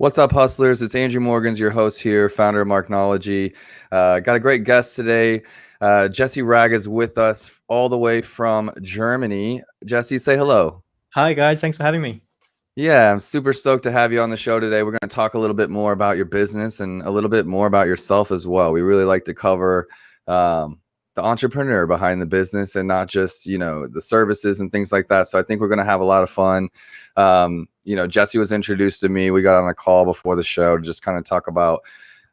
What's up, hustlers? It's Andrew Morgans, your host here, founder of Marknology. Got a great guest today. Jesse Wragg is with us all the way from Germany. Jesse, say hello. Hi, guys. Thanks for having me. Yeah, I'm super stoked to have you on the show today. We're going to talk a little bit more about your business and a little bit more about yourself as well. We really like to cover the entrepreneur behind the business and not just, the services and things like that. So I think we're going to have a lot of fun. Jesse was introduced to me. We got on a call before the show to just kind of talk about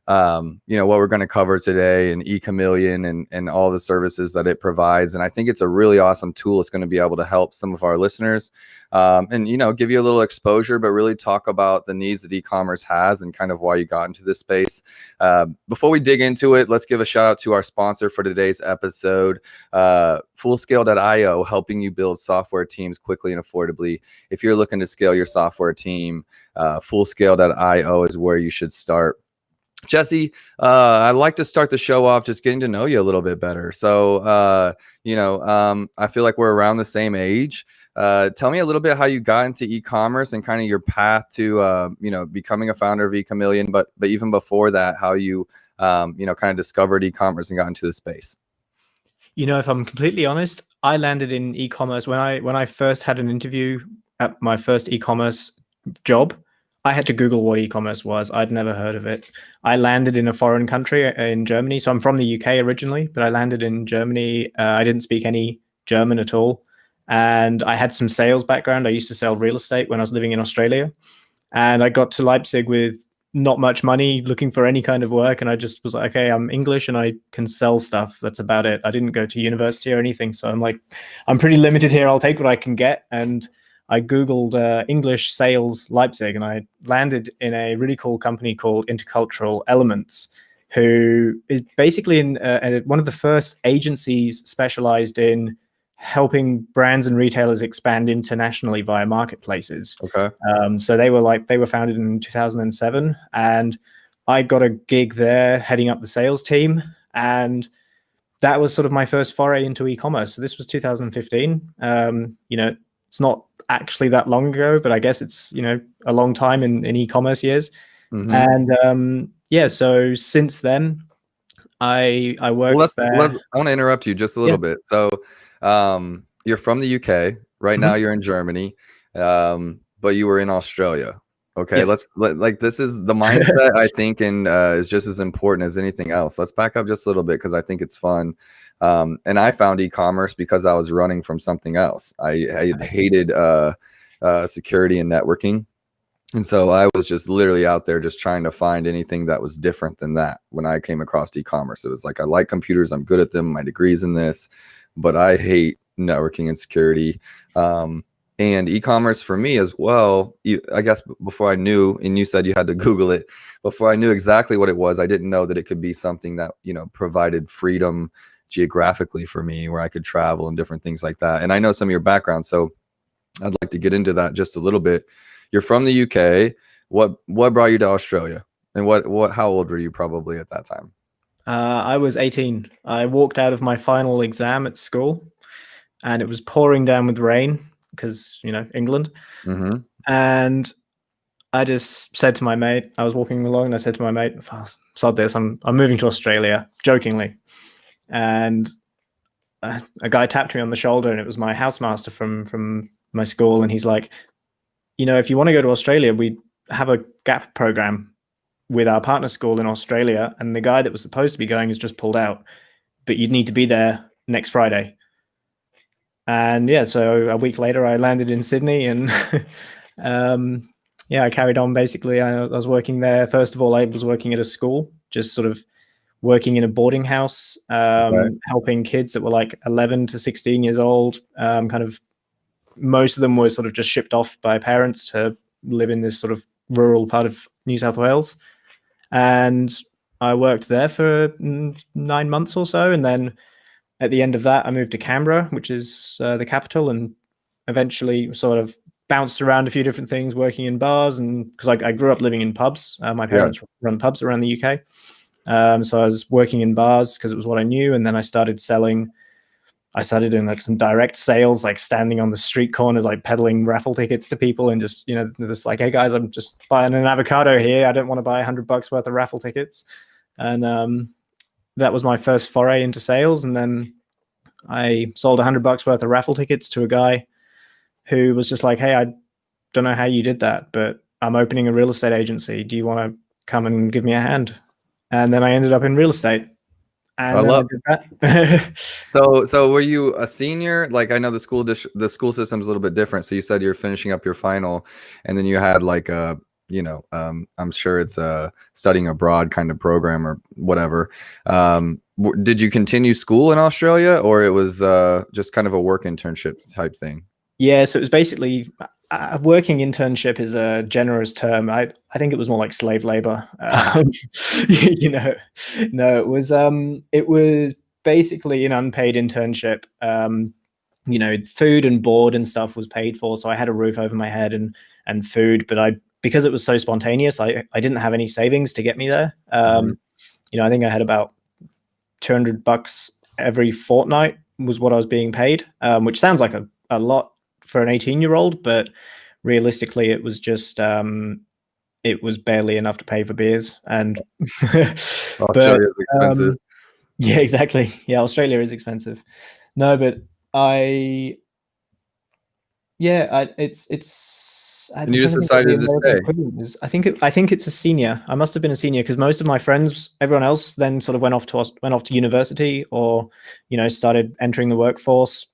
what we're going to cover today and eCommeleon and all the services that it provides. And I think it's a really awesome tool. It's going to be able to help some of our listeners and give you a little exposure, but really talk about the needs that e-commerce has and kind of why you got into this space. Before we dig into it, let's give a shout out to our sponsor for today's episode, Fullscale.io, helping you build software teams quickly and affordably. If you're looking to scale your software team, Fullscale.io is where you should start. Jesse, I'd like to start the show off just getting to know you a little bit better. So, I feel like we're around the same age. Tell me a little bit how you got into e-commerce and kind of your path to, becoming a founder of eCommeleon, but even before that, how you, kind of discovered e-commerce and got into the space. If I'm completely honest, I landed in e-commerce when I first had an interview at my first e-commerce job. I had to Google what e-commerce was. I'd never heard of it. I landed in a foreign country in Germany. So I'm from the UK originally, but I landed in Germany. I didn't speak any German at all. And I had some sales background. I used to sell real estate when I was living in Australia. And I got to Leipzig with not much money, looking for any kind of work. And I just was like, okay, I'm English and I can sell stuff. That's about it. I didn't go to university or anything. So I'm like, I'm pretty limited here. I'll take what I can get. And I Googled English sales Leipzig, and I landed in a really cool company called Intercultural Elements, who is basically one of the first agencies specialized in helping brands and retailers expand internationally via marketplaces. Okay. So they were founded in 2007, and I got a gig there heading up the sales team, and that was sort of my first foray into e-commerce. So this was 2015. It's not actually that long ago, but I guess it's, a long time in e-commerce years. Mm-hmm. And so since then, I worked there. I want to interrupt you just a little bit. So you're from the UK. Right now you're in Germany, but you were in Australia. Okay, yes. This is the mindset, I think, and is just as important as anything else. Let's back up just a little bit because I think it's fun. And I found e-commerce because I was running from something else. I hated security and networking. And so I was just literally out there just trying to find anything that was different than that. When I came across e-commerce, it was like, I like computers. I'm good at them. My degree's in this, but I hate networking and security. And e-commerce for me as well, I guess before I knew, and you said you had to Google it, before I knew exactly what it was, I didn't know that it could be something that, provided freedom geographically for me, where I could travel and different things like that. And I know some of your background, so I'd like to get into that just a little bit. You're from the UK. What brought you to Australia? And how old were you probably at that time? I was 18. I walked out of my final exam at school, and it was pouring down with rain because, England. Mm-hmm. And I just said to my mate, I was walking along and I said to my mate, sod this, I'm moving to Australia, jokingly. And a guy tapped me on the shoulder, and it was my housemaster from my school. And he's like, if you want to go to Australia, we have a gap program with our partner school in Australia. And the guy that was supposed to be going has just pulled out, but you'd need to be there next Friday. And so a week later I landed in Sydney, and I carried on. Basically, I was working there. First of all, I was working at a school, just sort of working in a boarding house, helping kids that were like 11 to 16 years old. Kind of most of them were sort of just shipped off by parents to live in this sort of rural part of New South Wales. And I worked there for 9 months or so. And then at the end of that, I moved to Canberra, which is the capital, and eventually sort of bounced around a few different things, working in bars. And because I grew up living in pubs, my parents run pubs around the UK. So I was working in bars because it was what I knew. And then I started selling. I started doing like some direct sales, like standing on the street corners, like peddling raffle tickets to people, and just, just like, hey guys, I'm just buying an avocado here. I don't want to buy $100 worth of raffle tickets. And that was my first foray into sales. And then I sold $100 worth of raffle tickets to a guy who was just like, hey, I don't know how you did that, but I'm opening a real estate agency. Do you want to come and give me a hand? And then I ended up in real estate. And I did that. So were you a senior? Like, I know the school system is a little bit different. So you said you're finishing up your final, and then you had like a, I'm sure it's a studying abroad kind of program or whatever. Did you continue school in Australia, or it was just kind of a work internship type thing? Yeah, so it was basically a working internship is a generous term. I think it was more like slave labor. No, it was basically an unpaid internship. Food and board and stuff was paid for, so I had a roof over my head and food. But because it was so spontaneous, I didn't have any savings to get me there. I think I had about $200 every fortnight was what I was being paid, which sounds like a lot for an 18-year-old, but realistically it was just it was barely enough to pay for beers. And Australia is expensive. Yeah, exactly. Yeah, Australia is expensive. No, but and you just decided to stay. I think it's a senior. I must have been a senior, because most of my friends, everyone else, then sort of went off to university, or started entering the workforce,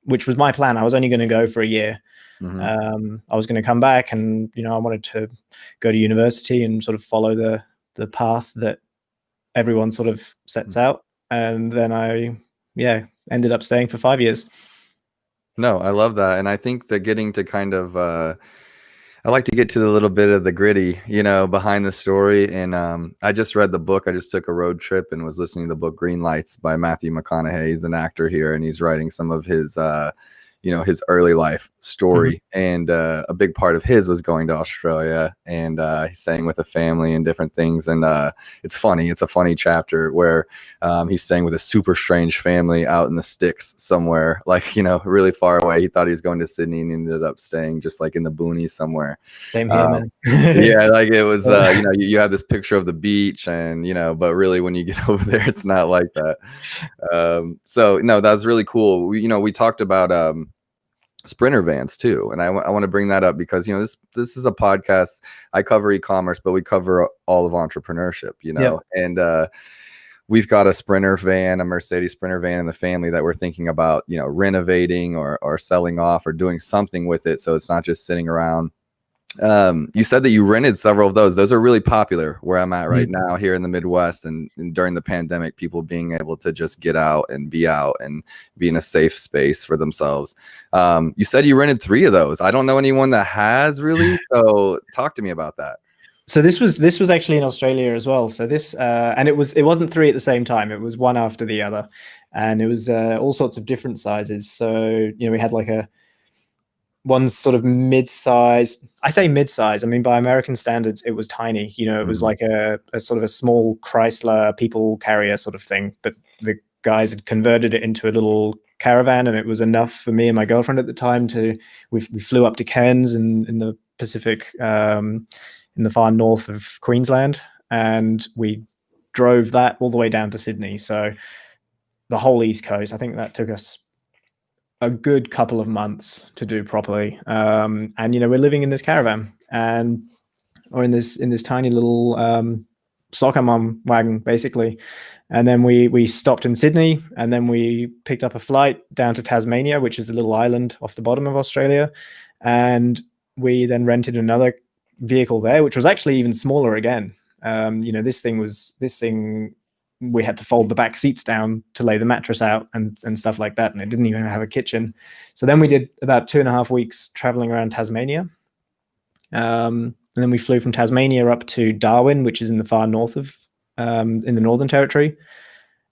which was my plan. I was only going to go for a year. I was going to come back, and I wanted to go to university and sort of follow the path that everyone sort of sets out. And then I ended up staying for 5 years. No, I love that. And I think that getting to kind of I like to get to the little bit of the gritty, behind the story. And I just read the book. I just took a road trip and was listening to the book Green Lights by Matthew McConaughey. He's an actor here, and he's writing some of his his early life story. And a big part of his was going to Australia, and he's staying with a family and different things. And it's funny. It's a funny chapter where he's staying with a super strange family out in the sticks somewhere, like, really far away. He thought he was going to Sydney and ended up staying just like in the boonies somewhere. Same here, man. Yeah, like it was, you have this picture of the beach, and, but really when you get over there, it's not like that. So no, that was really cool. We talked about Sprinter vans too, and I want to bring that up because this is a podcast. I cover e-commerce, but we cover all of entrepreneurship, and we've got a Sprinter van, a Mercedes Sprinter van in the family that we're thinking about renovating or selling off or doing something with it, so it's not just sitting around. You said that you rented several of those. Those are really popular where I'm at right now here in the Midwest, and during the pandemic, people being able to just get out and be in a safe space for themselves. You said you rented 3 of those. I don't know anyone that has really, so talk to me about that. So this was actually in Australia as well. So this and it wasn't 3 at the same time. It was one after the other, and it was all sorts of different sizes. So we had like one sort of mid-size. I say mid-size. I mean, by American standards, it was tiny. It was like a sort of a small Chrysler people carrier sort of thing. But the guys had converted it into a little caravan, and it was enough for me and my girlfriend at the time we flew up to Cairns in the Pacific, in the far north of Queensland, and we drove that all the way down to Sydney. So the whole East Coast. I think that took us a good couple of months to do properly. And we're living in this caravan, or in this tiny little soccer mom wagon, basically. And then we stopped in Sydney, and then we picked up a flight down to Tasmania, which is the little island off the bottom of Australia. And we then rented another vehicle there, which was actually even smaller again. This thing we had to fold the back seats down to lay the mattress out and stuff like that. And it didn't even have a kitchen. So then we did about 2.5 weeks traveling around Tasmania. And then we flew from Tasmania up to Darwin, which is in the far north of, in the Northern Territory.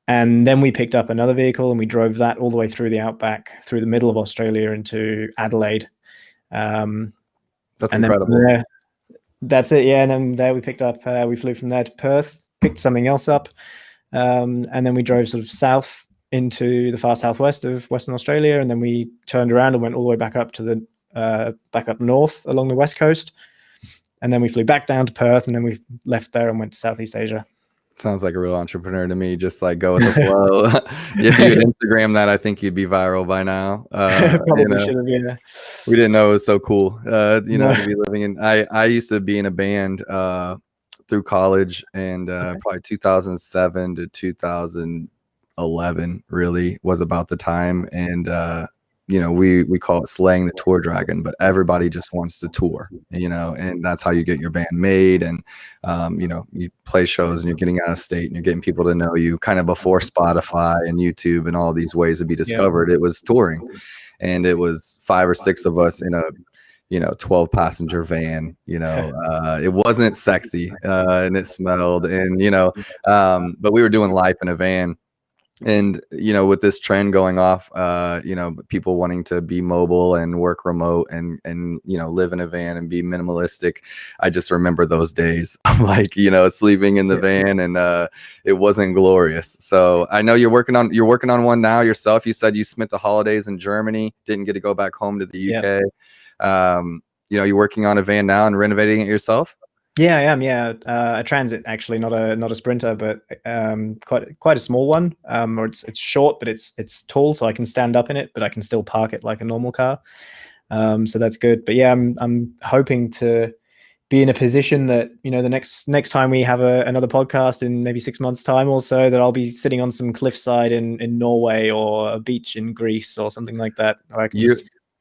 And then we picked up another vehicle, and we drove that all the way through the outback, through the middle of Australia into Adelaide. That's incredible. That's it. Yeah. And then there we picked up, we flew from there to Perth, picked something else up. And then we drove sort of south into the far southwest of Western Australia, and then we turned around and went all the way back up to the back up north along the west coast, and then we flew back down to Perth, and then we left there and went to Southeast Asia. Sounds like a real entrepreneur to me. Just like go with the flow. If you would Instagram that, I think you'd be viral by now. Probably should have. Yeah, we didn't know it was so cool. To No. be living in. I used to be in a band through college, and probably 2007 to 2011 really was about the time. And we call it slaying the tour dragon, but everybody just wants to tour, and that's how you get your band made. And you play shows and you're getting out of state and you're getting people to know you kind of before Spotify and YouTube and all these ways to be discovered. It was touring, and it was 5 or 6 of us in a 12 passenger van. It wasn't sexy and it smelled, and but we were doing life in a van. And with this trend going off, people wanting to be mobile and work remote and live in a van and be minimalistic, I just remember those days of sleeping in the van, and it wasn't glorious. So I know you're working on one now yourself. You said you spent the holidays in Germany, didn't get to go back home to the UK. You're working on a van now and renovating it yourself. Yeah, I am. Yeah, a Transit, actually, not a Sprinter, but quite a small one. Or it's short, but it's tall, so I can stand up in it, but I can still park it like a normal car. So that's good. But yeah, I'm hoping to be in a position that the next time we have another podcast in maybe 6 months' time or so, that I'll be sitting on some cliffside in Norway or a beach in Greece or something like that. Or I can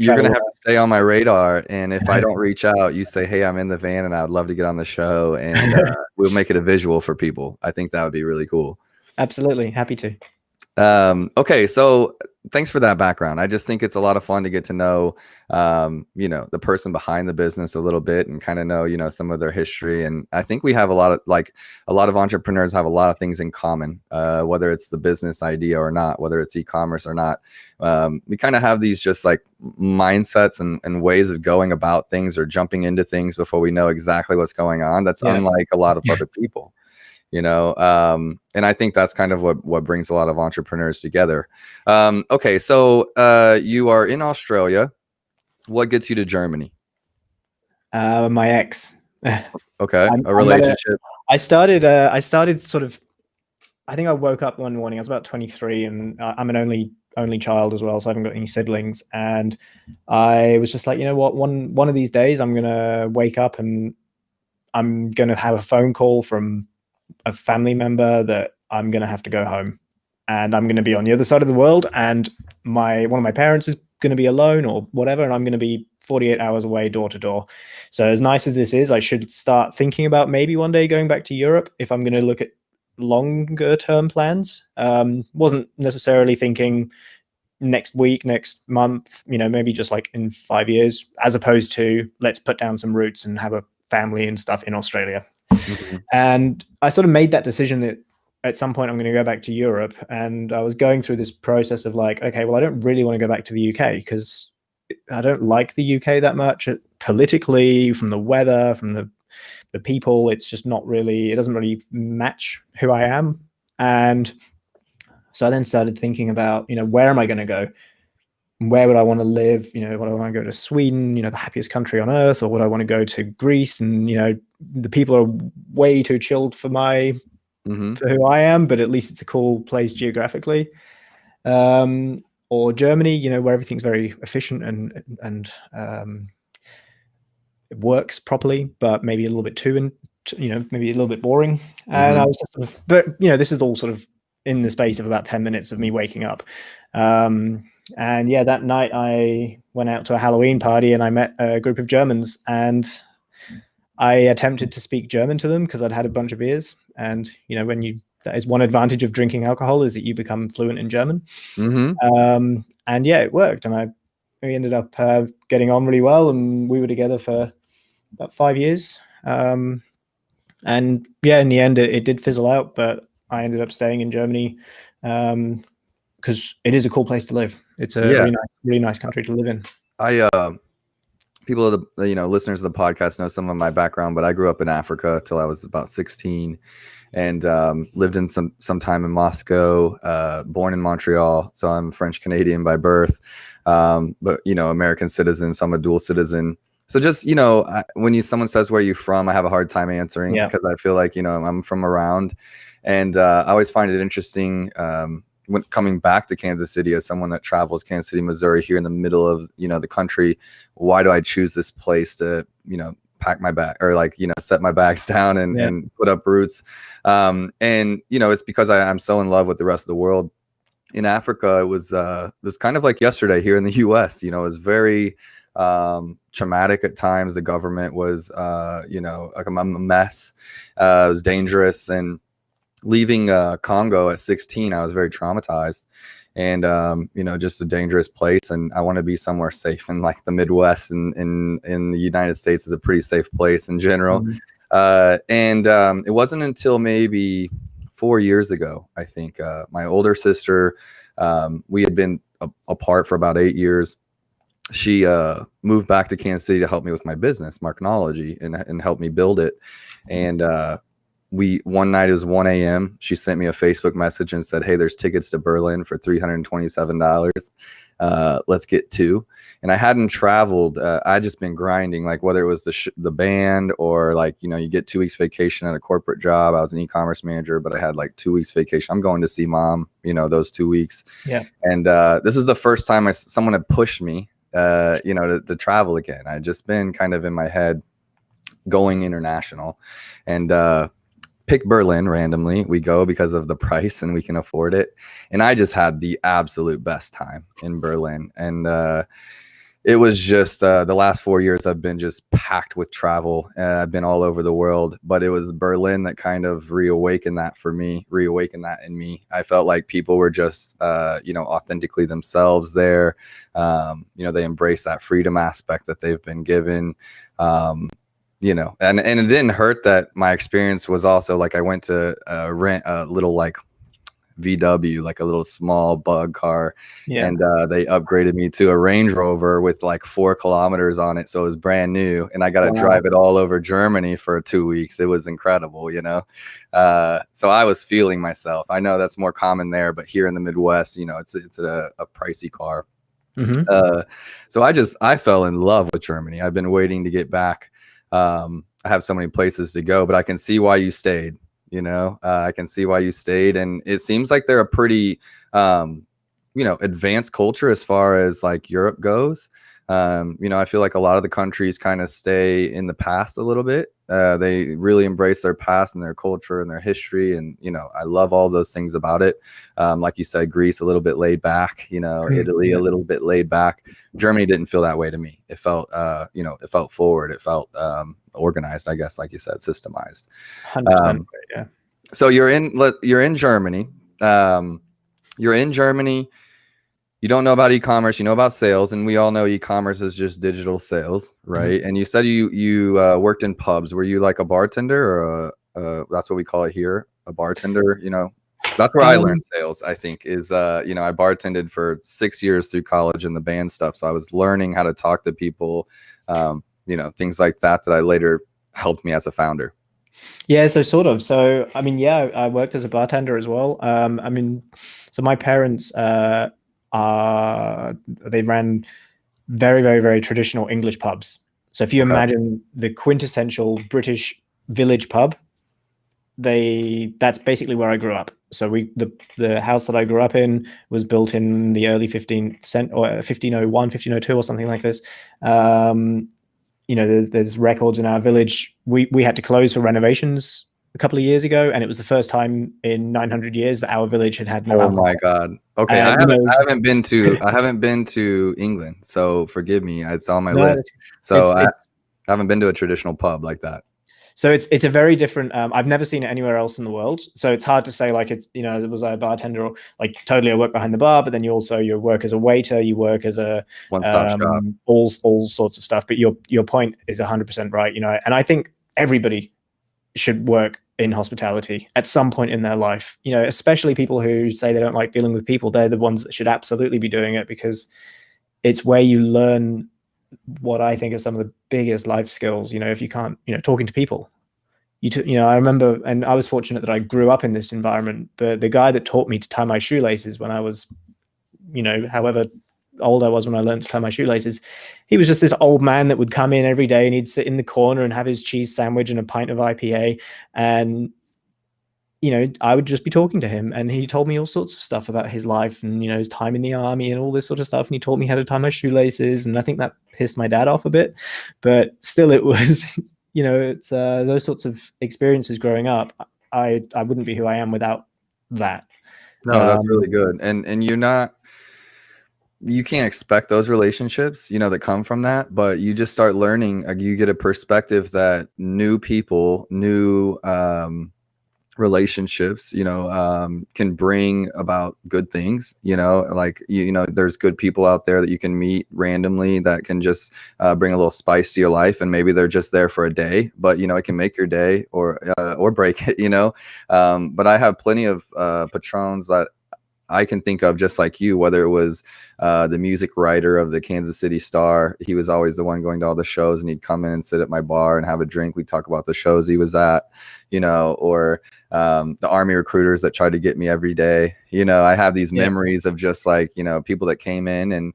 You're going to have to stay on my radar. And if I don't reach out, you say, hey, I'm in the van and I would love to get on the show, and we'll make it a visual for people. I think that would be really cool. Absolutely. Happy to. Okay. So thanks for that background. I just think it's a lot of fun to get to know, the person behind the business a little bit and kind of know, some of their history. And I think we have a lot of entrepreneurs have a lot of things in common, whether it's the business idea or not, whether it's e-commerce or not. We kind of have these just like mindsets and ways of going about things or jumping into things before we know exactly what's going on. That's unlike a lot of other people. And I think that's kind of what brings a lot of entrepreneurs together. Okay. So, you are in Australia. What gets you to Germany? My ex. Okay. A relationship. I started sort of, I think I woke up one morning, I was about 23, and I'm an only child as well, so I haven't got any siblings. And I was just like, what, one of these days I'm going to wake up and I'm going to have a phone call from a family member that I'm going to have to go home, and I'm going to be on the other side of the world, and one of my parents is going to be alone or whatever, and I'm going to be 48 hours away, door to door. So as nice as this is, I should start thinking about maybe one day going back to Europe if I'm going to look at longer term plans. Wasn't necessarily thinking next week, next month, maybe just like in 5 years, as opposed to let's put down some roots and have a family and stuff in Australia. Mm-hmm. And I sort of made that decision that at some point I'm going to go back to Europe. And I was going through this process of like, okay, well, I don't really want to go back to the UK because I don't like the UK that much politically, from the weather, from the people. It's just not really, it doesn't really match who I am. And so I then started thinking about, where am I going to go? Where would I want to live? Would I want to go to Sweden, the happiest country on earth, or would I want to go to Greece? And, the people are way too chilled for for who I am, but at least it's a cool place geographically. Or Germany, where everything's very efficient and it works properly, but maybe a little bit maybe a little bit boring. And I was just sort of, but this is all sort of in the space of about 10 minutes of me waking up. And yeah, that night I went out to a Halloween party and I met a group of Germans, and I attempted to speak German to them because I'd had a bunch of beers. And, that is one advantage of drinking alcohol, is that you become fluent in German. And yeah, it worked. And we ended up getting on really well, and we were together for about 5 years. And yeah, in the end, it did fizzle out, but I ended up staying in Germany because it is a cool place to live. It's a really nice country to live in. people of the, listeners of the podcast know some of my background, but I grew up in Africa till I was about 16, and lived in some time in Moscow, born in Montreal. So I'm French Canadian by birth, but American citizen. So I'm a dual citizen. So just when someone says where you from, I have a hard time answering because I feel like I'm from around, and I always find it interesting when coming back to Kansas City as someone that travels Kansas City, Missouri, here in the middle of the country. Why do I choose this place to pack my bag, or set my bags down and put up roots? And it's because I'm so in love with the rest of the world. In Africa, it was kind of like yesterday here in the US. It was very traumatic at times. The government was like a mess. It was dangerous, and leaving Congo at 16, I was very traumatized, and just a dangerous place. And I want to be somewhere safe, and like the Midwest and in the United States is a pretty safe place in general. And it wasn't until maybe 4 years ago, I think, my older sister, we had been apart for about 8 years. She moved back to Kansas City to help me with my business, Marknology, and help me build it. And one night, it was 1 a.m. She sent me a Facebook message and said, "Hey, there's tickets to Berlin for $327. Let's get two." And I hadn't traveled. I'd just been grinding, like whether it was the band or you get 2 weeks vacation at a corporate job. I was an e-commerce manager, but I had like 2 weeks vacation. I'm going to see mom, those 2 weeks. Yeah. And this is the first time someone had pushed me, to travel again. I'd just been kind of in my head going international, and pick Berlin randomly. We go because of the price and we can afford it. And I just had the absolute best time in Berlin. And it was just the last 4 years I've been just packed with travel. I've been all over the world, but it was Berlin that kind of reawakened that in me. I felt like people were just, authentically themselves there. They embrace that freedom aspect that they've been given. And it didn't hurt that my experience was also like I went to rent a little like VW, like a little small bug car. And they upgraded me to a Range Rover with like 4 kilometers on it. So it was brand new, and I got to drive it all over Germany for 2 weeks. It was incredible, so I was feeling myself. I know that's more common there, but here in the Midwest, it's a pricey car. So I fell in love with Germany. I've been waiting to get back. I have so many places to go, but I can see why you stayed. I can see why you stayed, and it seems like they're a pretty, advanced culture as far as like Europe goes. I feel like a lot of the countries kind of stay in the past a little bit. They really embrace their past and their culture and their history, and I love all those things about it. Like you said, Greece a little bit laid back. Italy a little bit laid back. Germany didn't feel that way to me. It felt, it felt forward. It felt organized, I guess, like you said, systemized. 100%. Yeah. So you're in Germany. You're in Germany. You don't know about e-commerce, you know about sales, and we all know e-commerce is just digital sales, right? And you said you worked in pubs. Were you like a bartender, or that's what we call it here, a bartender? That's where I learned sales, I think, is I bartended for 6 years through college and the band stuff. So I was learning how to talk to people, things like that I later helped me as a founder. Yeah, so sort of. So, I mean, I worked as a bartender as well. So my parents, they ran very, very, very traditional English pubs. So if you imagine the quintessential British village pub, that's basically where I grew up. So the house that I grew up in was built in the early 1501, 1502 or something like this. There's records in our village. We had to close for renovations a couple of years ago, and it was the first time in 900 years that our village had no alcohol. My God. Okay. I haven't been to England, so forgive me. It's on my list. So I haven't been to a traditional pub like that. So it's a very different. I've never seen it anywhere else in the world. So it's hard to say like it's was I a bartender or like totally I work behind the bar, but then you work as a waiter, you work as a one-stop shop, all sorts of stuff. But your point is 100% right. And I think everybody should work in hospitality at some point in their life. Especially people who say they don't like dealing with people. They're the ones that should absolutely be doing it, because it's where you learn what I think are some of the biggest life skills. If you can't, talking to people. I remember, and I was fortunate that I grew up in this environment, but the guy that taught me to tie my shoelaces when I was, however old I was when I learned to tie my shoelaces, he was just this old man that would come in every day and he'd sit in the corner and have his cheese sandwich and a pint of IPA. And, I would just be talking to him, and he told me all sorts of stuff about his life and, his time in the army and all this sort of stuff. And he taught me how to tie my shoelaces. And I think that pissed my dad off a bit, but still it was, it's those sorts of experiences growing up. I wouldn't be who I am without that. No, that's really good. And you can't expect those relationships, that come from that, but you just start learning, you get a perspective that new people, new relationships, can bring about good things, like, there's good people out there that you can meet randomly that can just bring a little spice to your life. And maybe they're just there for a day, but, it can make your day or break it, but I have plenty of patrons that I can think of, just like you, whether it was the music writer of the Kansas City Star. He was always the one going to all the shows, and he'd come in and sit at my bar and have a drink. We'd talk about the shows he was at, or the Army recruiters that tried to get me every day. I have these memories of just like, people that came in, and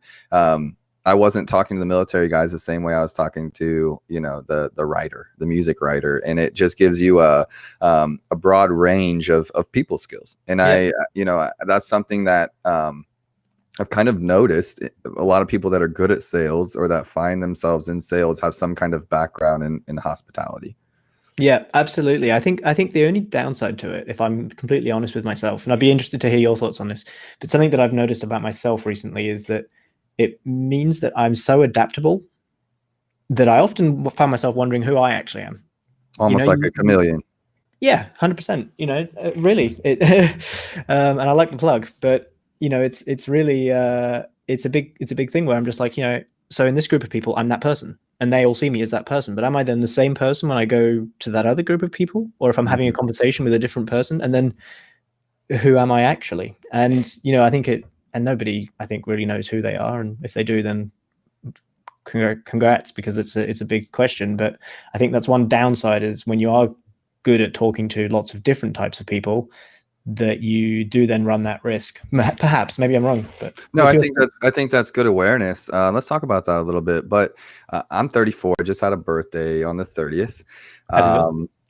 I wasn't talking to the military guys the same way I was talking to, the writer, the music writer. And it just gives you a broad range of people skills. And that's something that I've kind of noticed. A lot of people that are good at sales or that find themselves in sales have some kind of background in hospitality. Yeah, absolutely. I think the only downside to it, if I'm completely honest with myself, and I'd be interested to hear your thoughts on this, but something that I've noticed about myself recently is that it means that I'm so adaptable that I often find myself wondering who I actually am. Almost like a chameleon. Yeah, 100%. Really. And I like the plug, but it's really it's a big thing where I'm just like, so in this group of people, I'm that person, and they all see me as that person. But am I then the same person when I go to that other group of people, or if I'm having a conversation with a different person, and then who am I actually? And I think and nobody, I think, really knows who they are. And if they do, then congrats, because it's a big question. But I think that's one downside, is when you are good at talking to lots of different types of people, that you do then run that risk. Perhaps, maybe I'm wrong, but no, I think that's good awareness. Let's talk about that a little bit. But I'm 34. I just had a birthday on the 30th.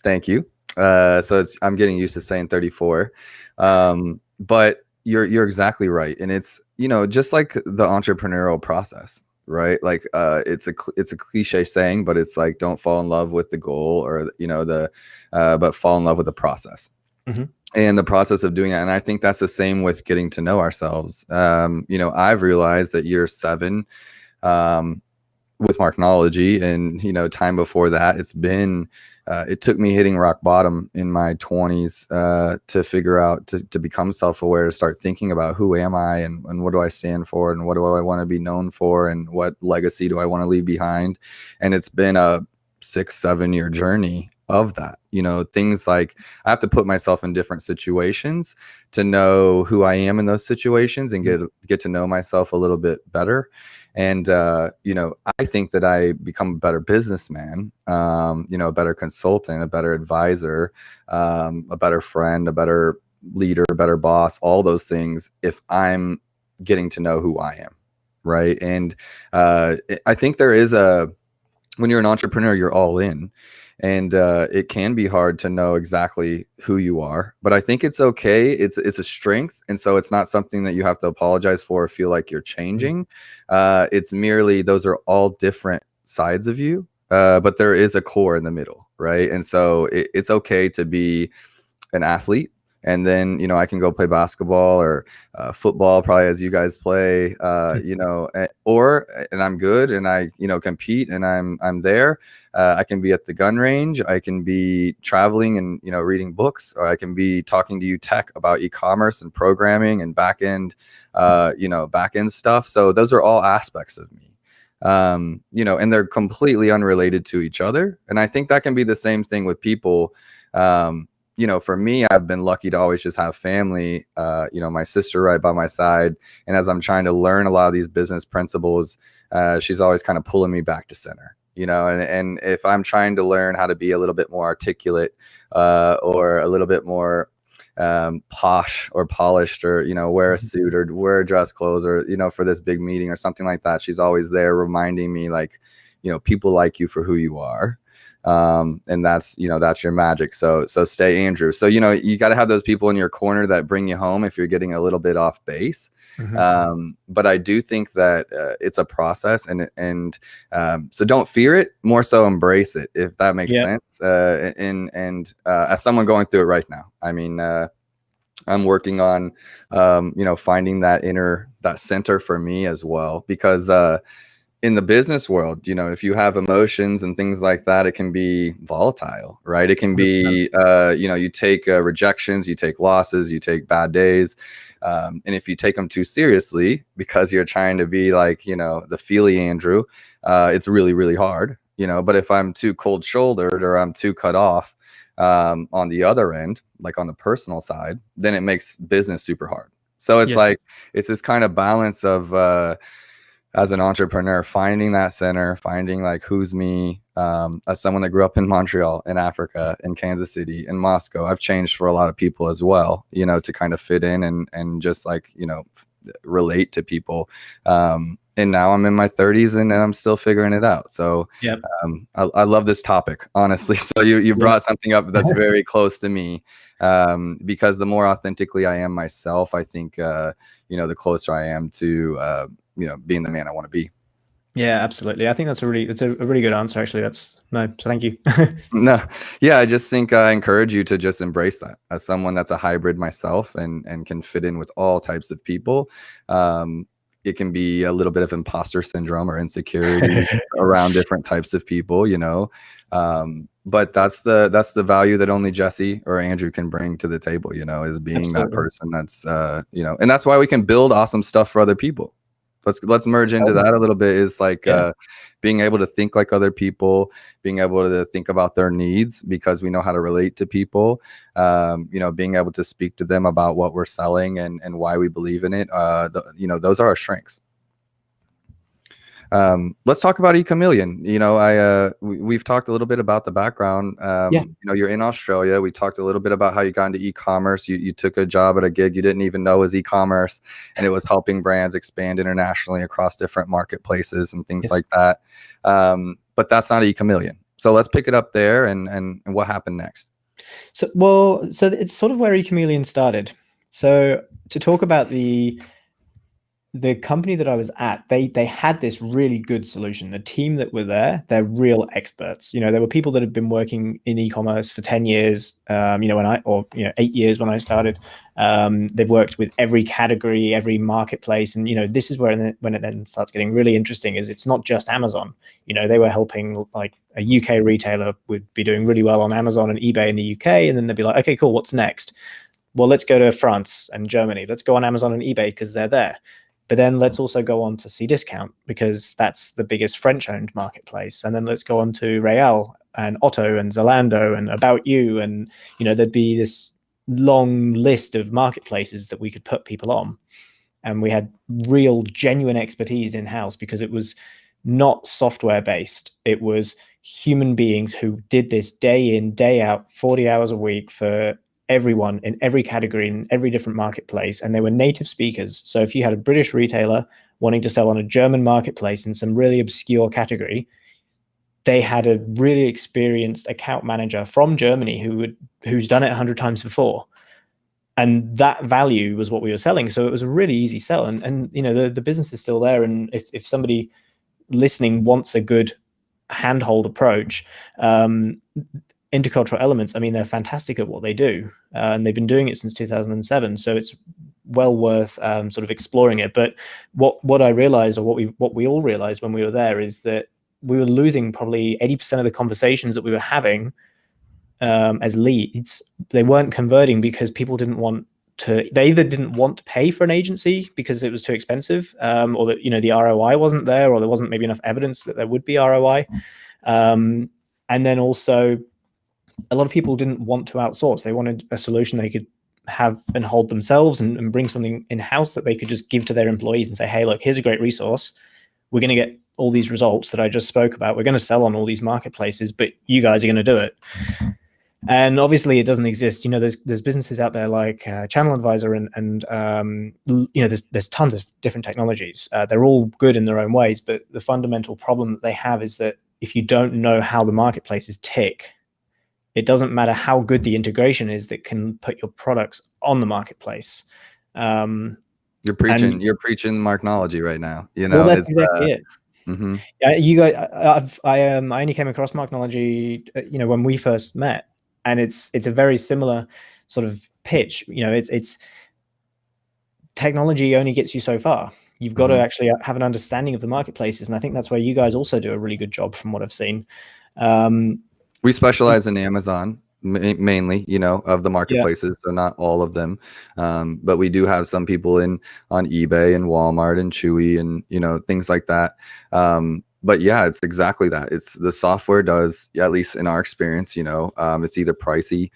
Thank you. So I'm getting used to saying 34. But you're exactly right. And it's, just like the entrepreneurial process, right? Like, it's a cliche saying, but it's like, don't fall in love with the goal, or, but fall in love with the process. Mm-hmm. And the process of doing that. And I think that's the same with getting to know ourselves. I've realized that year 7, with Marknology, and, time before that, it's been, it took me hitting rock bottom in my 20s to figure out, to become self-aware, to start thinking about who am I, and what do I stand for, and what do I want to be known for, and what legacy do I want to leave behind. And it's been a 6-7 year journey of that. Things like, I have to put myself in different situations to know who I am in those situations, and get to know myself a little bit better. And I think that I become a better businessman, a better consultant, a better advisor, a better friend, a better leader, a better boss, all those things, if I'm getting to know who I am, right? And I think there is when you're an entrepreneur, you're all in. And it can be hard to know exactly who you are, but I think it's okay. It's a strength. And so it's not something that you have to apologize for or feel like you're changing. It's merely, those are all different sides of you, but there is a core in the middle, right? And so it's okay to be an athlete. And then, I can go play basketball or football, probably as you guys play, and I'm good, and I, compete, and I'm there. I can be at the gun range. I can be traveling and, reading books, or I can be talking to you tech about e-commerce and programming and back-end stuff. So those are all aspects of me. And they're completely unrelated to each other. And I think that can be the same thing with people. for me, I've been lucky to always just have family, my sister right by my side. And as I'm trying to learn a lot of these business principles, she's always kind of pulling me back to center, and if I'm trying to learn how to be a little bit more articulate, or a little bit more posh or polished, or wear a suit or wear dress clothes, or for this big meeting or something like that, she's always there reminding me, like, people like you for who you are, and that's your magic. So stay Andrew. So you got to have those people in your corner that bring you home if you're getting a little bit off base. But I do think that it's a process, and so don't fear it, more so embrace it, if that makes sense. And as someone going through it right now, I mean, I'm working on finding that center for me as well, because in the business world, if you have emotions and things like that, it can be volatile, right? It can be, you take rejections, you take losses, you take bad days. And if you take them too seriously because you're trying to be like, the feely Andrew, it's really, really hard, but if I'm too cold shouldered, or I'm too cut off, on the other end, like on the personal side, then it makes business super hard. So it's like, it's this kind of balance of, as an entrepreneur, finding that center, finding like who's me, as someone that grew up in Montreal, in Africa, in Kansas City, in Moscow. I've changed for a lot of people as well, to kind of fit in and just like, relate to people. And now I'm in my 30s and I'm still figuring it out. So I love this topic, honestly. So you brought something up that's very close to me, because the more authentically I am myself, I think, the closer I am to, being the man I want to be. Yeah, absolutely. I think that's a really good answer, actually. So thank you. No, yeah, I just think I encourage you to just embrace that. As someone that's a hybrid myself and can fit in with all types of people, it can be a little bit of imposter syndrome or insecurity around different types of people, but that's the value that only Jesse or Andrew can bring to the table, is being that person that's, and that's why we can build awesome stuff for other people. Let's merge into that a little bit, is like, being able to think like other people, being able to think about their needs because we know how to relate to people, being able to speak to them about what we're selling and why we believe in it. Those are our strengths. Let's talk about eCommeleon. We've talked a little bit about the background. You're in Australia. We talked a little bit about how you got into e-commerce. You took a job at a gig you didn't even know was e-commerce, and it was helping brands expand internationally across different marketplaces and things like that. But that's not eCommeleon. So let's pick it up there and what happened next. So it's sort of where eCommeleon started. So to talk about the company that I was at, they had this really good solution. The team that were there, they're real experts. There were people that had been working in e-commerce for 10 years, 8 years when I started. They've worked with every category, every marketplace. And, this is when it then starts getting really interesting, is it's not just Amazon. They were helping, like, a UK retailer would be doing really well on Amazon and eBay in the UK. And then they'd be like, okay, cool, what's next? Well, let's go to France and Germany. Let's go on Amazon and eBay because they're there. But then let's also go on to Cdiscount because that's the biggest French-owned marketplace. And then let's go on to Wragg and Otto and Zalando and About You. And, there'd be this long list of marketplaces that we could put people on. And we had real, genuine expertise in-house because it was not software-based. It was human beings who did this day in, day out, 40 hours a week for everyone in every category, in every different marketplace, and they were native speakers. So if you had a British retailer wanting to sell on a German marketplace in some really obscure category, they had a really experienced account manager from Germany who's done it 100 times before. And that value was what we were selling. So it was a really easy sell. And the business is still there. And if somebody listening wants a good handhold approach, Intercultural Elements, I mean, they're fantastic at what they do, and they've been doing it since 2007. So it's well worth sort of exploring it. But what I realized, or what we all realized when we were there, is that we were losing probably 80% of the conversations that we were having as leads. They weren't converting because people didn't want to. They either didn't want to pay for an agency because it was too expensive, or that the ROI wasn't there, or there wasn't maybe enough evidence that there would be ROI, and then also a lot of people didn't want to outsource. They wanted a solution they could have and hold themselves, and bring something in-house that they could just give to their employees and say, hey, look, here's a great resource. We're going to get all these results that I just spoke about. We're going to sell on all these marketplaces, but you guys are going to do it. And obviously it doesn't exist. There's businesses out there like Channel Advisor and there's tons of different technologies. They're all good in their own ways, but the fundamental problem that they have is that if you don't know how the marketplaces tick, it doesn't matter how good the integration is that can put your products on the marketplace. You're preaching Marknology right now. Well, that's exactly it. Mm-hmm. You guys, I only came across Marknology, when we first met, and it's a very similar sort of pitch. It's technology only gets you so far. You've got to actually have an understanding of the marketplaces, and I think that's where you guys also do a really good job, from what I've seen. We specialize in Amazon mainly, of the marketplaces, so not all of them, but we do have some people on eBay and Walmart and Chewy and things like that. But yeah, it's exactly that. It's the software does, at least in our experience, it's either pricey,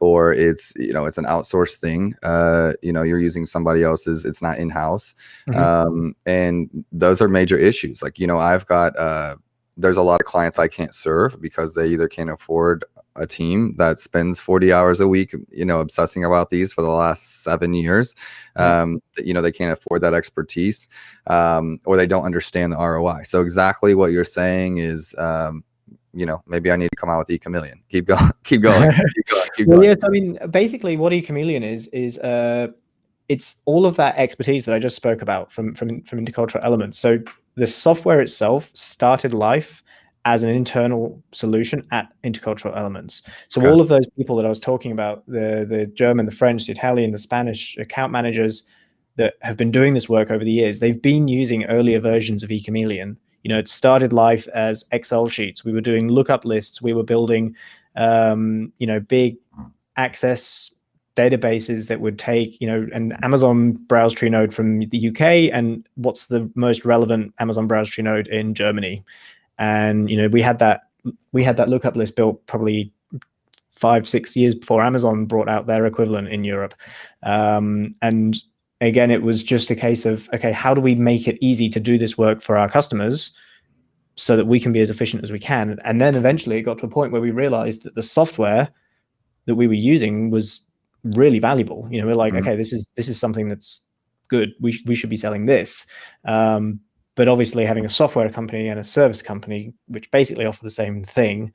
or it's it's an outsourced thing. You're using somebody else's, it's not in-house. And those are major issues. Like, I've got there's a lot of clients I can't serve because they either can't afford a team that spends 40 hours a week, obsessing about these for the last 7 years. They can't afford that expertise, or they don't understand the ROI. So exactly what you're saying is, maybe I need to come out with eCommeleon. Keep going. Keep going. Well, yes, I mean, basically what eCommeleon is it's all of that expertise that I just spoke about from Intercultural Elements. So the software itself started life as an internal solution at Intercultural Elements. So all of those people that I was talking about, the German, the French, the Italian, the Spanish account managers that have been doing this work over the years, they've been using earlier versions of eCommeleon. It started life as Excel sheets. We were doing lookup lists. We were building, big access databases that would take, an Amazon browse tree node from the UK and what's the most relevant Amazon browse tree node in Germany. And, we had that lookup list built probably 5-6 years before Amazon brought out their equivalent in Europe. And again, it was just a case of, okay, how do we make it easy to do this work for our customers so that we can be as efficient as we can? And then eventually it got to a point where we realized that the software that we were using was really valuable. We're like, okay, this is something that's good. We should be selling this. But obviously having a software company and a service company, which basically offer the same thing,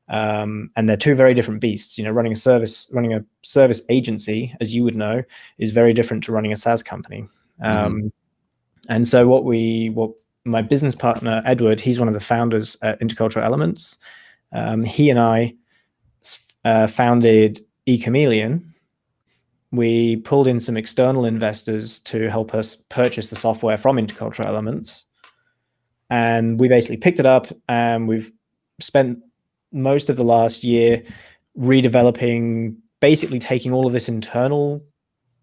and they're two very different beasts. Running a service agency, as you would know, is very different to running a SaaS company. And so what my business partner, Edward, he's one of the founders at Intercultural Elements. He and I founded eCommeleon. We pulled in some external investors to help us purchase the software from Intercultural Elements. And we basically picked it up, and we've spent most of the last year redeveloping, basically taking all of this internal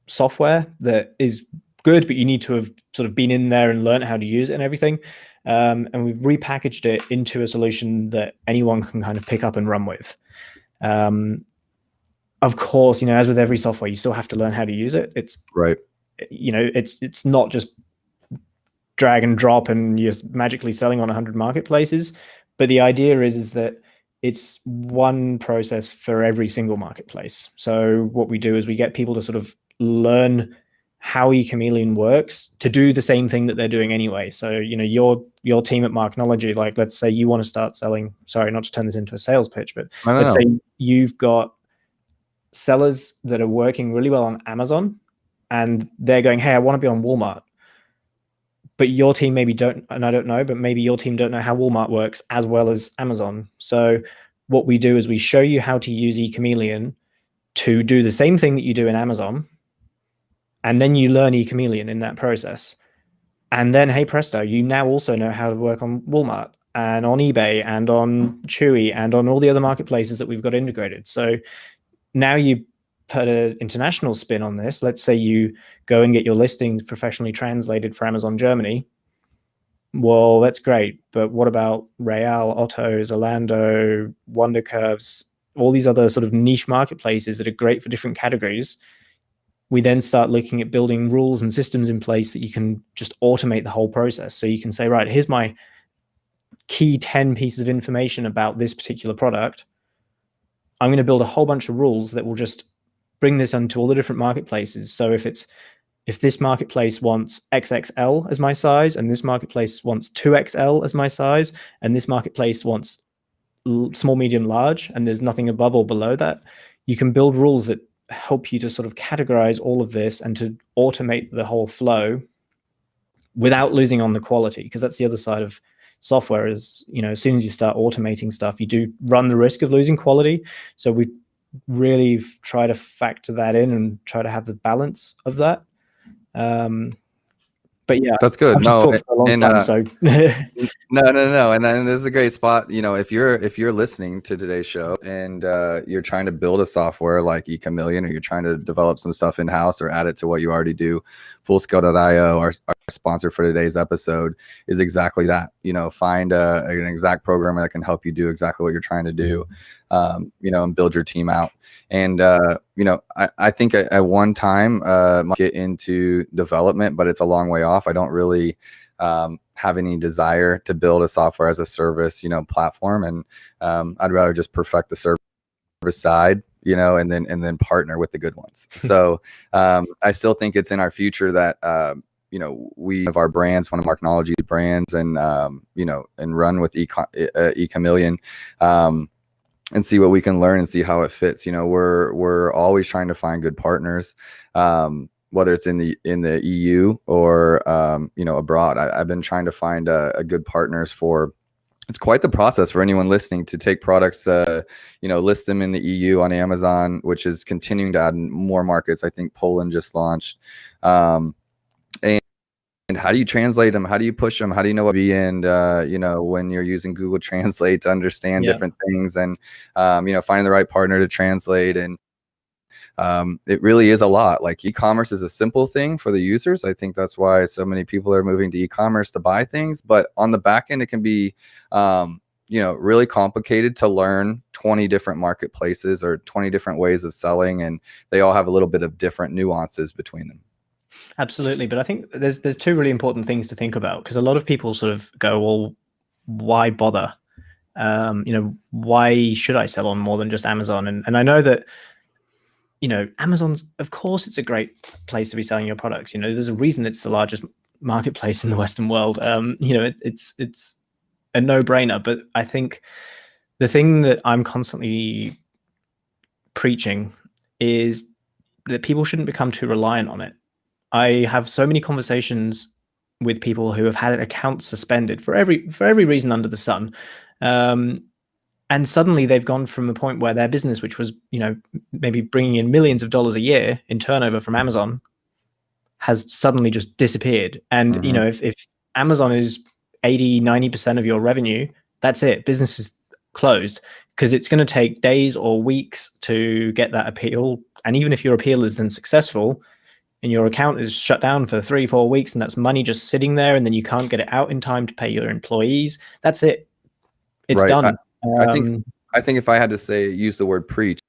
software that is good, but you need to have sort of been in there and learned how to use it and everything. And we've repackaged it into a solution that anyone can kind of pick up and run with. Of course, as with every software, you still have to learn how to use it. It's right. It's not just drag and drop and you're magically selling on 100 marketplaces. But the idea is that it's one process for every single marketplace. So what we do is we get people to sort of learn how eCommeleon works to do the same thing that they're doing anyway. So, your team at Marknology, like, let's say you want to start selling, sorry, not to turn this into a sales pitch, but let's say you've got sellers that are working really well on Amazon and they're going, hey, I want to be on Walmart. But your team maybe don't, and I don't know, but maybe your team don't know how Walmart works as well as Amazon. So what we do is we show you how to use eCommeleon to do the same thing that you do in Amazon. And then you learn eCommeleon in that process. And then, hey, presto, you now also know how to work on Walmart and on eBay and on Chewy and on all the other marketplaces that we've got integrated. So now you put an international spin on this. Let's say you go and get your listings professionally translated for Amazon Germany. Well, that's great. But what about Real, Otto, Zalando, Wonder Curves, all these other sort of niche marketplaces that are great for different categories, we then start looking at building rules and systems in place that you can just automate the whole process. So you can say, right, here's my key 10 pieces of information about this particular product. I'm going to build a whole bunch of rules that will just bring this onto all the different marketplaces. So if this marketplace wants XXL as my size, and this marketplace wants 2XL as my size, and this marketplace wants small, medium, large, and there's nothing above or below that, you can build rules that help you to sort of categorize all of this and to automate the whole flow without losing on the quality. Because that's the other side of software is, as soon as you start automating stuff, you do run the risk of losing quality. So we really try to factor that in and try to have the balance of that. But yeah, that's good. No, and so no, and this is a great spot. If you're listening to today's show and you're trying to build a software like eCommeleon, or you're trying to develop some stuff in house or add it to what you already do, Fullscale.io, our sponsor for today's episode, is exactly that. Find an exact programmer that can help you do exactly what you're trying to do, and build your team out. And I think at one time might get into development, but it's a long way off. I don't really have any desire to build a software as a service, platform, and I'd rather just perfect the service side, and then partner with the good ones. So I still think it's in our future that we have our brands, one of Marknology's brands, and and run with eCommeleon. And see what we can learn and see how it fits. We're always trying to find good partners, whether it's in the EU or abroad. I've been trying to find a good partners for. It's quite the process for anyone listening to take products, list them in the EU on Amazon, which is continuing to add more markets. I think Poland just launched. And how do you translate them? How do you push them? How do you know what to be in, when you're using Google Translate to understand different things, and, finding the right partner to translate. And it really is a lot. Like, e-commerce is a simple thing for the users. I think that's why so many people are moving to e-commerce to buy things. But on the back end, it can be, really complicated to learn 20 different marketplaces or 20 different ways of selling. And they all have a little bit of different nuances between them. Absolutely. But I think there's two really important things to think about, because a lot of people sort of go, well, why bother? Why should I sell on more than just Amazon? And I know that, Amazon's, of course, it's a great place to be selling your products. There's a reason it's the largest marketplace in the Western world. It's a no-brainer. But I think the thing that I'm constantly preaching is that people shouldn't become too reliant on it. I have so many conversations with people who have had accounts suspended for every reason under the sun. And suddenly they've gone from a point where their business, which was, maybe bringing in millions of dollars a year in turnover from Amazon, has suddenly just disappeared. And, if Amazon is 80-90% of your revenue, that's it. Business is closed, because it's going to take days or weeks to get that appeal. And even if your appeal is then successful, and your account is shut down for 3-4 weeks, and that's money just sitting there, and then you can't get it out in time to pay your employees, that's it. It's done. I think if I had to use the word preach,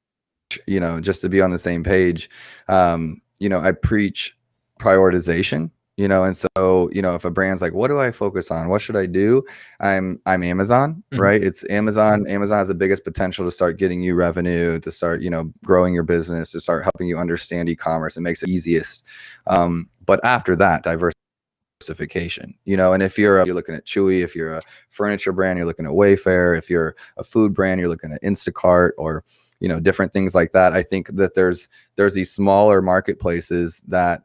just to be on the same page, I preach prioritization, and so, if a brand's like, what do I focus on? What should I do? I'm Amazon, right? It's Amazon. Amazon has the biggest potential to start getting you revenue, to start, growing your business, to start helping you understand e-commerce. It makes it easiest. But after that, diversification, and if you're looking at Chewy, if you're a furniture brand, you're looking at Wayfair. If you're a food brand, you're looking at Instacart, or different things like that. I think that there's these smaller marketplaces that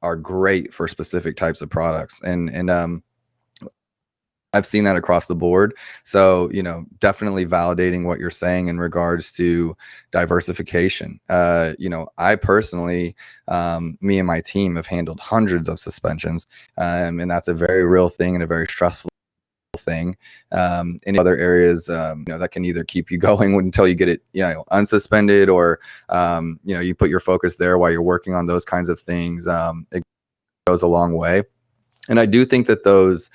are great for specific types of products, and I've seen that across the board. So, definitely validating what you're saying in regards to diversification. I personally, me and my team have handled hundreds of suspensions, and that's a very real thing and a very stressful thing. In other areas, that can either keep you going until you get it, unsuspended, or, you put your focus there while you're working on those kinds of things. It goes a long way. And I do think that those,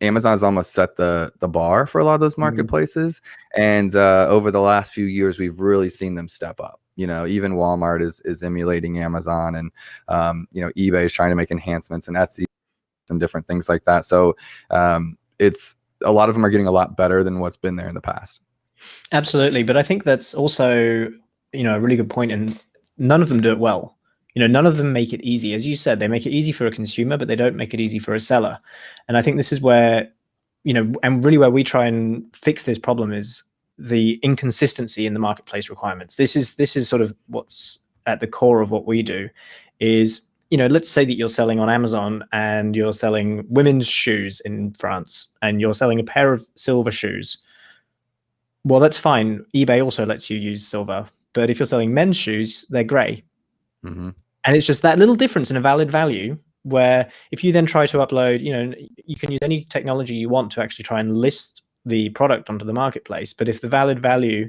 Amazon's almost set the bar for a lot of those marketplaces. And over the last few years, we've really seen them step up. Even Walmart is emulating Amazon, and eBay is trying to make enhancements, and Etsy and different things like that. So it's a lot of them are getting a lot better than what's been there in the past. Absolutely. But I think that's also, a really good point. And none of them do it well. None of them make it easy. As you said, they make it easy for a consumer, but they don't make it easy for a seller. And I think this is where, and really where we try and fix this problem is the inconsistency in the marketplace requirements. This is sort of what's at the core of what we do is, let's say that you're selling on Amazon and you're selling women's shoes in France and you're selling a pair of silver shoes. Well, that's fine. eBay also lets you use silver. But if you're selling men's shoes, they're gray. And it's just that little difference in a valid value where if you then try to upload, you can use any technology you want to actually try and list the product onto the marketplace. But if the valid value,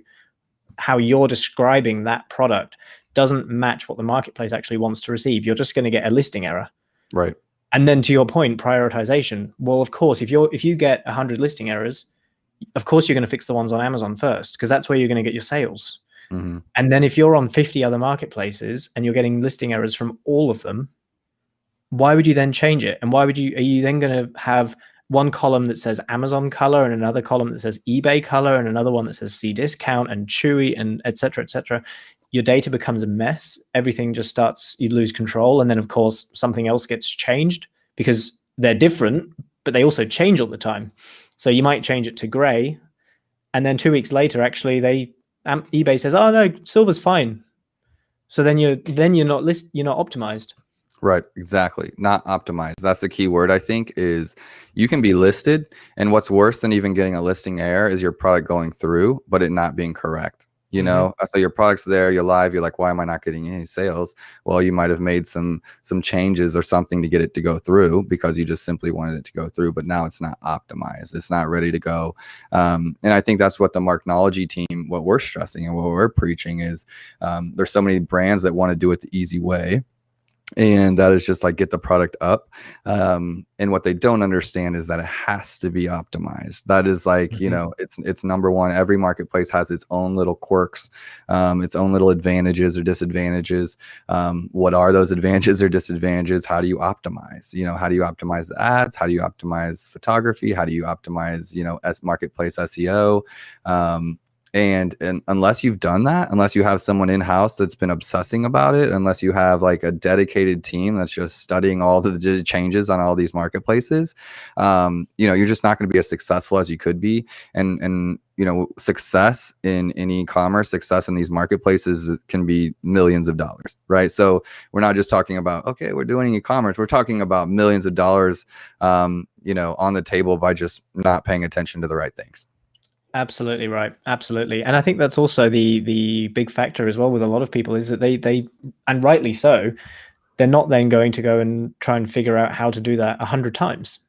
how you're describing that product doesn't match what the marketplace actually wants to receive, you're just going to get a listing error. Right. And then to your point, prioritization. Well, of course, if you get 100 listing errors, of course you're going to fix the ones on Amazon first, because that's where you're going to get your sales. And then if you're on 50 other marketplaces and you're getting listing errors from all of them, why would you then change it? And are you then going to have one column that says Amazon color and another column that says eBay color and another one that says Cdiscount and Chewy and et cetera, et cetera? Your data becomes a mess. Everything just starts, you lose control. And then of course, something else gets changed because they're different, but they also change all the time. So you might change it to gray. And then 2 weeks later, actually, eBay says, "Oh no, silver's fine." So then you're not optimized. Right, exactly. Not optimized. That's the key word, I think, is you can be listed, and what's worse than even getting a listing error is your product going through, but it not being correct. So your product's there, you're live, you're like, why am I not getting any sales? Well, you might have made some changes or something to get it to go through because you just simply wanted it to go through, but now it's not optimized. It's not ready to go. And I think that's what the Marknology team, what we're stressing and what we're preaching is there's so many brands that want to do it the easy way. And that is just like get the product up. And what they don't understand is that it has to be optimized. That is like, it's number one. Every marketplace has its own little quirks, its own little advantages or disadvantages. What are those advantages or disadvantages? How do you optimize? How do you optimize the ads? How do you optimize photography? How do you optimize, marketplace SEO? And unless you've done that, unless you have someone in-house that's been obsessing about it, unless you have like a dedicated team that's just studying all the changes on all these marketplaces, you're just not going to be as successful as you could be. And success in e-commerce, success in these marketplaces can be millions of dollars, right? So we're not just talking about, okay, we're doing e-commerce. We're talking about millions of dollars, on the table by just not paying attention to the right things. Absolutely right. Absolutely. And I think that's also the big factor as well with a lot of people is that they and rightly so, they're not then going to go and try and figure out how to do that 100 times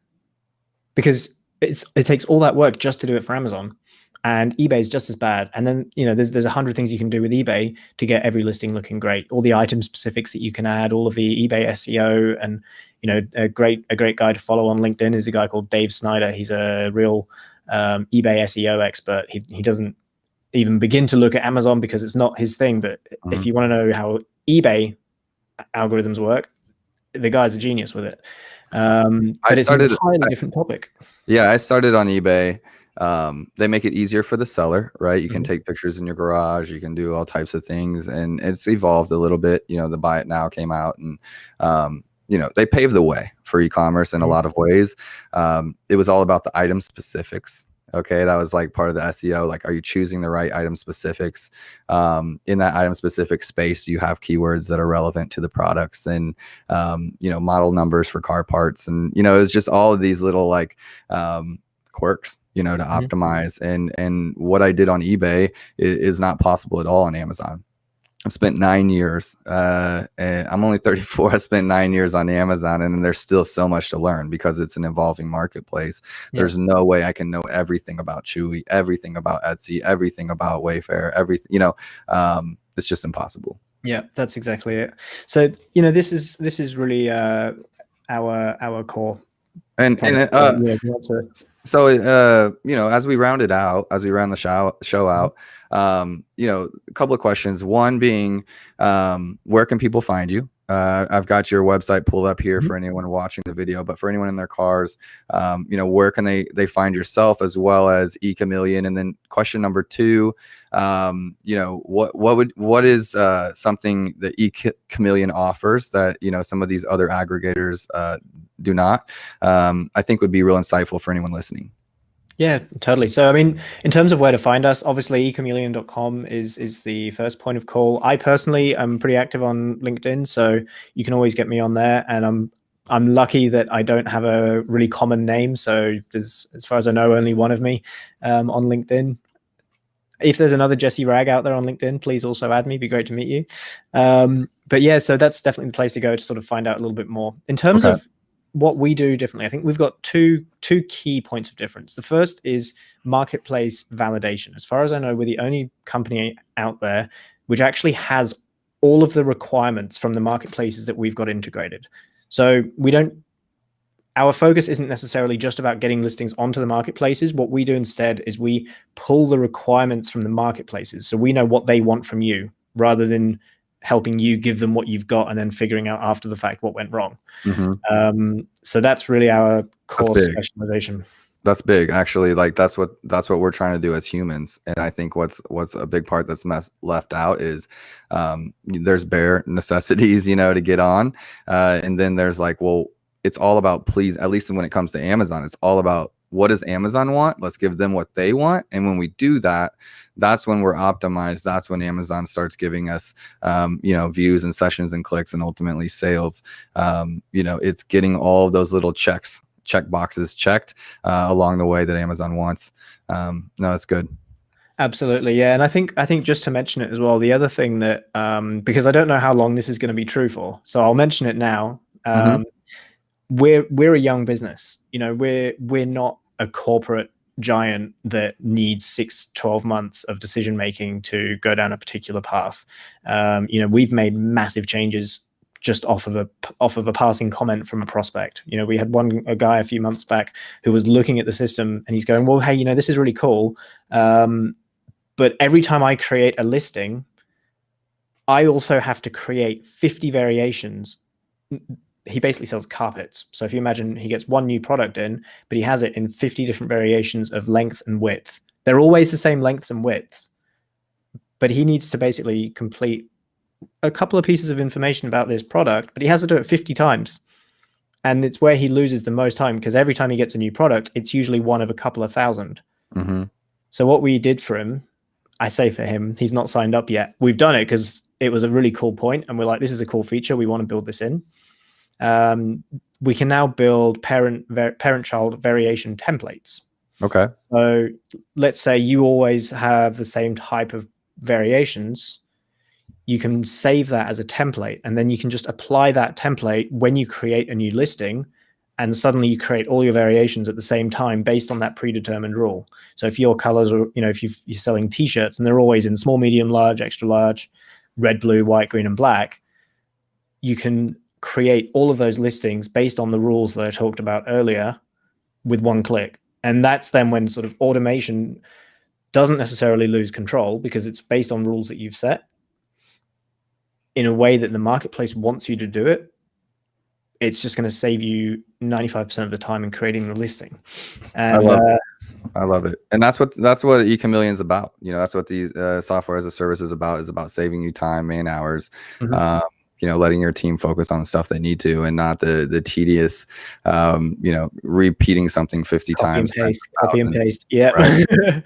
because it takes all that work just to do it for Amazon, and eBay is just as bad. And then, there's 100 things you can do with eBay to get every listing looking great. All the item specifics that you can add, all of the eBay SEO, and, a great guy to follow on LinkedIn is a guy called Dave Snyder. He's a real eBay SEO expert. He doesn't even begin to look at Amazon because it's not his thing. But if you want to know how eBay algorithms work, the guy's a genius with it. But it's a entirely different topic. Yeah, I started on eBay. They make it easier for the seller, right? You can take pictures in your garage, you can do all types of things, and it's evolved a little bit. The Buy It Now came out, and they paved the way for e-commerce in a lot of ways. It was all about the item specifics. Okay, that was like part of the SEO. Like, are you choosing the right item specifics? In that item specific space, you have keywords that are relevant to the products, and model numbers for car parts, and it's just all of these little like quirks, to optimize. And what I did on eBay is not possible at all on Amazon. I've spent 9 years, and I'm only 34. I spent 9 years on Amazon, and there's still so much to learn because it's an evolving marketplace. Yeah. There's no way I can know everything about Chewy, everything about Etsy, everything about Wayfair, everything, it's just impossible. Yeah, that's exactly it. So, this is really our core And kind and of, if you want to. So, as we round it out, as we round the show out, a couple of questions. One being, where can people find you? I've got your website pulled up here for anyone watching the video, but for anyone in their cars, where can they find yourself as well as eCommeleon? And then question number two, what is something that eCommeleon offers that some of these other aggregators do not? I think would be real insightful for anyone listening. Yeah, totally. So, I mean, in terms of where to find us, obviously eCommeleon.com is the first point of call. I personally am pretty active on LinkedIn, so you can always get me on there. And I'm lucky that I don't have a really common name. So there's, as far as I know, only one of me on LinkedIn. If there's another Jesse Wragg out there on LinkedIn, please also add me. It'd be great to meet you. But yeah, so that's definitely the place to go to sort of find out a little bit more. In terms of what we do differently, I think we've got two key points of difference. The first is marketplace validation. As far as I know, we're the only company out there which actually has all of the requirements from the marketplaces that we've got integrated. So our focus isn't necessarily just about getting listings onto the marketplaces. What we do instead is we pull the requirements from the marketplaces. So we know what they want from you rather than helping you give them what you've got and then figuring out after the fact what went wrong. So that's really our core specialization. That's big, actually. Like that's what we're trying to do as humans. And I think what's a big part that's left out is there's bare necessities, to get on, and then there's like, well, it's all about please. At least when it comes to Amazon, it's all about what does Amazon want? Let's give them what they want. And when we do that, that's when we're optimized. That's when Amazon starts giving us, views and sessions and clicks and ultimately sales. It's getting all of those little check boxes checked along the way that Amazon wants. No, that's good. Absolutely. Yeah. And I think just to mention it as well, the other thing that, because I don't know how long this is going to be true for, so I'll mention it now. We're a young business. We're not a corporate giant that needs 6-12 months of decision making to go down a particular path. We've made massive changes just off of a passing comment from a prospect. We had a guy a few months back who was looking at the system and he's going, well, hey, this is really cool, but every time I create a listing, I also have to create 50 variations. He basically sells carpets. So if you imagine he gets one new product in, but he has it in 50 different variations of length and width. They're always the same lengths and widths, but he needs to basically complete a couple of pieces of information about this product, but he has to do it 50 times. And it's where he loses the most time because every time he gets a new product, it's usually one of a couple of thousand. So what we did for him, I say for him, he's not signed up yet. We've done it because it was a really cool point and we're like, this is a cool feature. We want to build this in. We can now build parent-child variation templates. Okay. So let's say you always have the same type of variations. You can save that as a template, and then you can just apply that template when you create a new listing, and suddenly you create all your variations at the same time based on that predetermined rule. So if your colors are, if you're selling t-shirts and they're always in small, medium, large, extra large, red, blue, white, green, and black, you can create all of those listings based on the rules that I talked about earlier with one click. And that's then when sort of automation doesn't necessarily lose control because it's based on rules that you've set in a way that the marketplace wants you to do it. It's just going to save you 95% of the time in creating the listing. And I love it. And that's what eCommeleon is about. That's what the software as a service is about saving you time, man hours, letting your team focus on the stuff they need to and not the tedious, repeating something 50 times. Copy and paste. Yeah. Right.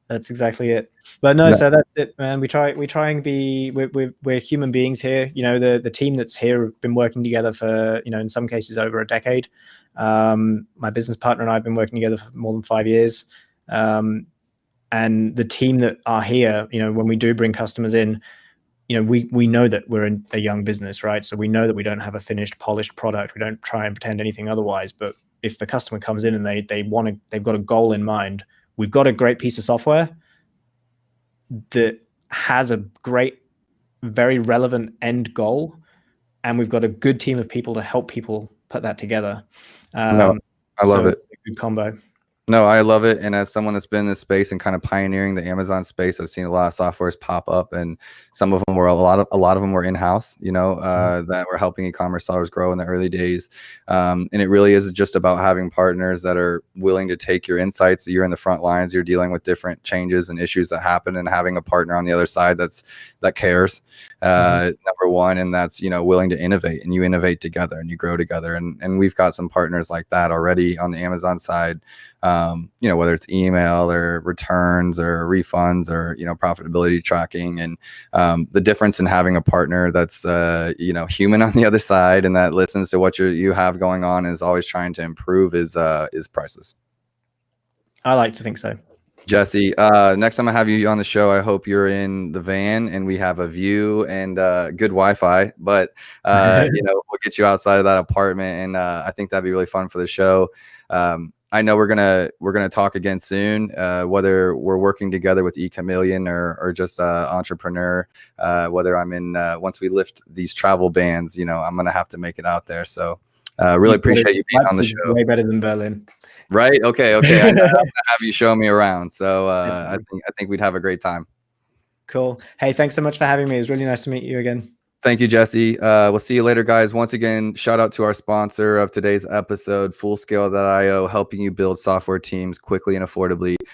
That's exactly it. But no, so that's it, man. We try and be, we're human beings here. The team that's here have been working together for, in some cases over a decade. My business partner and I have been working together for more than 5 years. And the team that are here, when we do bring customers in, we know that we're a young business, right? So we know that we don't have a finished, polished product. We don't try and pretend anything otherwise. But if the customer comes in and they've got a goal in mind, we've got a great piece of software that has a great, very relevant end goal, and we've got a good team of people to help people put that together. I love So it. it's a good combo. No, I love it. And as someone that's been in this space and kind of pioneering the Amazon space, I've seen a lot of softwares pop up, and some of them were a lot of them were in-house, that were helping e-commerce sellers grow in the early days. And it really is just about having partners that are willing to take your insights. You're in the front lines, you're dealing with different changes and issues that happen, and having a partner on the other side that cares, number one, and that's, willing to innovate, and you innovate together and you grow together. And we've got some partners like that already on the Amazon side. Whether it's email or returns or refunds or, profitability tracking. And the difference in having a partner that's, human on the other side and that listens to what you have going on and is always trying to improve is priceless. I like to think so. Jesse, next time I have you on the show, I hope you're in the van and we have a view and good Wi-Fi. But we'll get you outside of that apartment, and I think that'd be really fun for the show. I know we're gonna talk again soon, whether we're working together with eCommeleon or just entrepreneur. Whether I'm in once we lift these travel bans, I'm gonna have to make it out there. So really appreciate you being on the show. Way better than Berlin. Right? Okay. I know, I'm gonna have you show me around. So I think we'd have a great time. Cool. Hey, thanks so much for having me. It was really nice to meet you again. Thank you, Jesse. We'll see you later, guys. Once again, shout out to our sponsor of today's episode, Fullscale.io, helping you build software teams quickly and affordably.